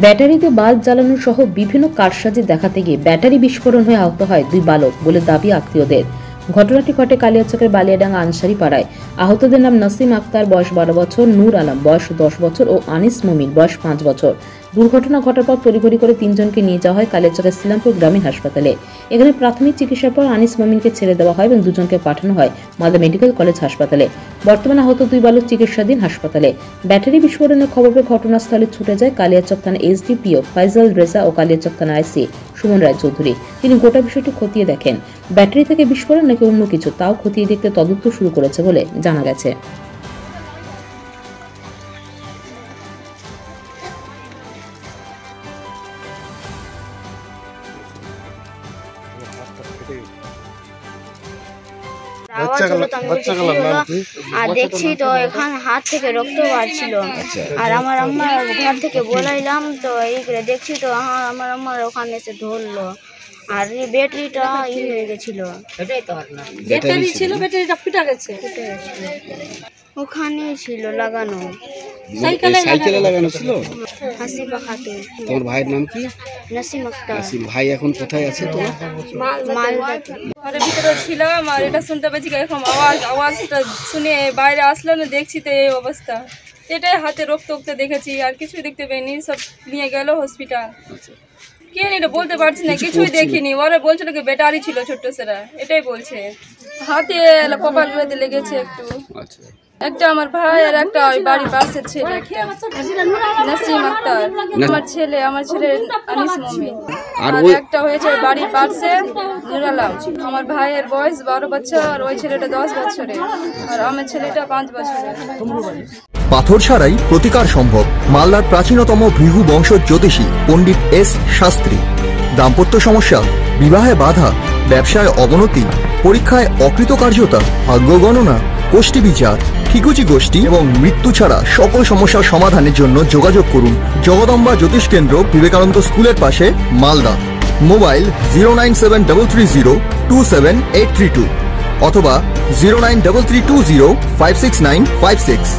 ব্যাটারিতে বাল্ব জ্বালানো সহ বিভিন্ন কারসাজি দেখাতে গিয়ে ব্যাটারি বিস্ফোরণ হয়ে আহত হয় 2 বালক বলে দাবি আত্মীয়দের। ঘটনাটি ঘটে কালিয়াচকের বালিয়াডাঙ্গা আনসারি পাড়ায়। আহতদের নাম নাসিম আক্তার, বয়স 12 বছর, নূর আলম, বয়স 10 বছর ও আনিস মুমিন, বয়স 5 বছর। দুর্ঘটনা ঘটার পর তড়িঘড়ি করে 3 জনকে নিয়ে যাওয়া হয় কালিয়াচকের শ্রীরামপুর গ্রামীণ হাসপাতালে। এখানে প্রাথমিক চিকিৎসার পর আনিস মুমিনকে ছেড়ে দেওয়া হয় এবং 2 জনকে পাঠানো হয় মালদা মেডিকেল কলেজ হাসপাতালে। বর্তমানে আহত 2 বালক চিকিৎসাধীন হাসপাতালে। ব্যাটারি বিস্ফোরণের খবর পেয়ে ঘটনাস্থলে ছুটে যায় কালিয়াচক থানা এসডিপিও ফাইজাল রেজা ও কালিয়াচক থানা আইসি সুমন রায় চৌধুরী। তিনি গোটা বিষয়টি খতিয়ে দেখেন। ব্যাটারি থেকে বিস্ফোরণ নাকি অন্য কিছু তাও খতিয়ে দেখতে তদন্ত শুরু করেছে বলে জানা গেছে। আর দেখছি তো এখানে হাত থেকে রক্ত বাড়ছিল। আর আমার আম্মা ঘর থেকে বলাইলাম তো এই করে দেখছি তো আমার আম্মার ওখানে এসে ধরলো। আর ব্যাটারিটা হয়ে গেছিল, ব্যাটারি ছিল, ব্যাটারিটা ফুটে গেছে, ওখানে ছিল লাগানো। সাইকেলে লাগানো ছিল। হাসিবা খাতুন। তোমার ভাইয়ের নাম কি? নাসিম আক্তার। ভাই এখন কোথায় আছে? তো ঘরের ভিতরে ছিলাম আর এটা শুনতে পেয়েছি এরকম আওয়াজটা শুনে বাইরে আসলাম, দেখছি তো এই অবস্থা। এটাই হাতে রক্ত দেখেছি, আর কিছুই দেখতে পাইনি। সব নিয়ে গেল হসপিটাল। কে এটা বলতে পারছি না, কিছুই দেখিনি। ওরা বলছিল কি ব্যাটারি ছিল ছোট্ট সেরা, এটাই বলছে। হাতে কপালগুলোতে লেগেছে একটু। একটা আমার ভাই আর একটা ওই বাড়ির পাশের ছেলে, নাসিম আক্তার। আমার ছেলে আনিস মুমিন। আর একটা হয়েছে বাড়ির পাশে নূর আলম। আমার ভাইয়ের বয়স 12 বছর আর ওই ছেলেটা 10 বছরের, আর আমার ছেলেটা 5 বছরের। পাথর ছাড়াই প্রতিকার সম্ভব। মালদার প্রাচীনতম ভৃগু বংশ জ্যোতিষী পণ্ডিত এস শাস্ত্রী। দাম্পত্য সমস্যা, বিবাহে বাধা, ব্যবসায় অবনতি, পরীক্ষায় অকৃতকার্যতা, ভাগ্য গণনা, গোষ্ঠী বিচার, ঠিকুচি গোষ্ঠী এবং মৃত্যু ছাড়া সকল সমস্যার সমাধানের জন্য যোগাযোগ করুন জগদম্বা জ্যোতিষ কেন্দ্র, বিবেকানন্দ স্কুলের পাশে, মালদা। মোবাইল 09730278332 অথবা 09332056956।